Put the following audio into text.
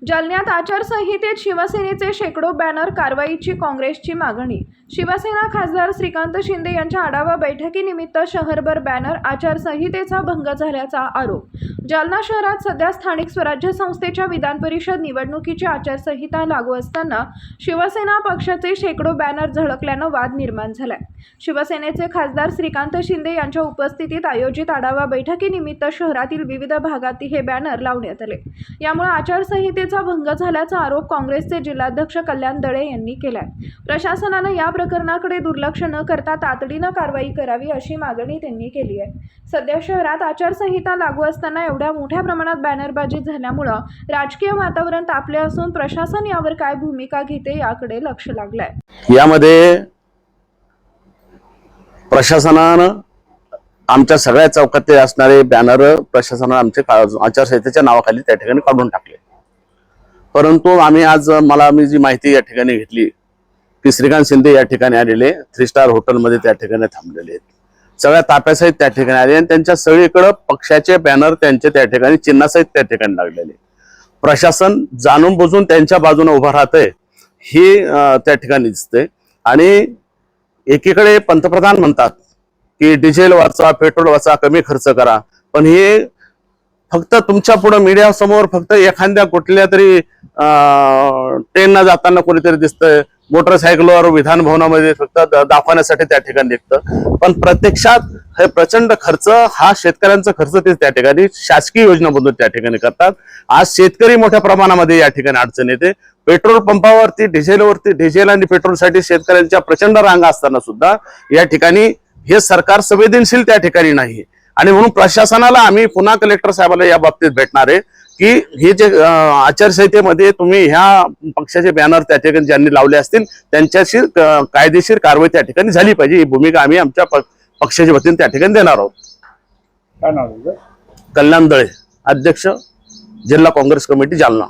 जालन्यात आचारसंहितेत शिवसेनेचे शेकडो बॅनर, कारवाईची काँग्रेसची मागणी। शिवसेना खासदार श्रीकांत शिंदे यांच्या आढावा बैठकीनिमित्त शहरभर बॅनर, आचारसंहितेचा भंग झाल्याचा आरोप। जालना शहरात सध्या स्थानिक स्वराज्य संस्थेच्या विधान परिषद निवडणुकीची आचारसंहिता लागू असताना शिवसेना पक्षाचे शेकडो बॅनर झळकल्यानं वाद निर्माण झालाय। शिवसेनेचे खासदार श्रीकांत शिंदे यांच्या उपस्थितीत आयोजित आढावा बैठकीनिमित्त शहरातील विविध भागात हे बॅनर लावण्यात आले। यामुळे आचारसंहितेचा भंग झाल्याचा आरोप काँग्रेसचे जिल्हाध्यक्ष कल्याण दळे यांनी केलाय। प्रशासनाने या प्रकरणाकडे दुर्लक्ष न करता तातडीने कारवाई करावी अशी मागणी त्यांनी केली आहे। सध्या शहरात आचारसंहिता लागू असताना एवढ्या मोठ्या प्रमाणात बॅनरबाजी झाल्यामुळे राजकीय वातावरण तापले असून प्रशासन यावर काय भूमिका घेते याकडे लक्ष लागलंय। यामध्ये प्रशासनानं आमच्या सगळ्या चौकात असणारे बॅनर प्रशासनाने आमचे आचारसंहितेच्या नावाखाली त्या ठिकाणी काढून टाकले। परंतु आम्ही आज मी जी माहिती या ठिकाणी घेतली की श्रीकांत शिंदे या ठिकाणी आलेले 3 स्टार हॉटेलमध्ये त्या ठिकाणी थांबलेले आहेत, सगळ्या ताफ्यासहित त्या ठिकाणी आले आणि त्यांच्या सगळीकडे पक्षाचे बॅनर त्यांचे त्या ठिकाणी चिन्हासहित त्या ठिकाणी लागलेले। प्रशासन जाणून बुजून त्यांच्या बाजूने उभं राहतंय हे त्या ठिकाणी दिसतंय। आणि एकीकडे पंतप्रधान म्हणतात की डिझेल वाचा, पेट्रोल वाचा, कमी खर्च करा, पण हे फक्त तुमच्या पुढे मीडिया समोर फक्त एखाद्या कुठल्या तरी ट्रेनला जाताना कोणीतरी दिसतंय, मोटरसायकलवर विधान भवनामध्ये फक्त दाखवण्यासाठी त्या ठिकाणी निघतं, पण प्रत्यक्षात हे प्रचंड खर्च हा शेतकऱ्यांचा खर्च ते त्या ठिकाणी शासकीय योजनाबद्दल त्या ठिकाणी करतात। आज शेतकरी मोठ्या प्रमाणामध्ये या ठिकाणी अडचण येते। पेट्रोल पंपावरती डिझेल आणि पेट्रोलसाठी शेतकऱ्यांच्या प्रचंड रांगा असताना सुद्धा या ठिकाणी हे सरकार संवेदनशील त्या ठिकाणी नाही। आणि म्हणून प्रशासनाला आम्ही पुन्हा कलेक्टर साहेबांना या बाबतीत भेटणार आहे की हे जे आचारसंहितेमध्ये तुम्ही ह्या पक्षाचे बॅनर त्या ठिकाणी ज्यांनी लावले असतील त्यांच्याशी कायदेशीर कारवाई त्या ठिकाणी झाली पाहिजे, ही भूमिका आम्ही आमच्या पक्षाच्या वतीने त्या ठिकाणी देणार आहोत। काय नाव आहे? कल्याण दळे, अध्यक्ष, जिल्हा काँग्रेस कमिटी, जालना।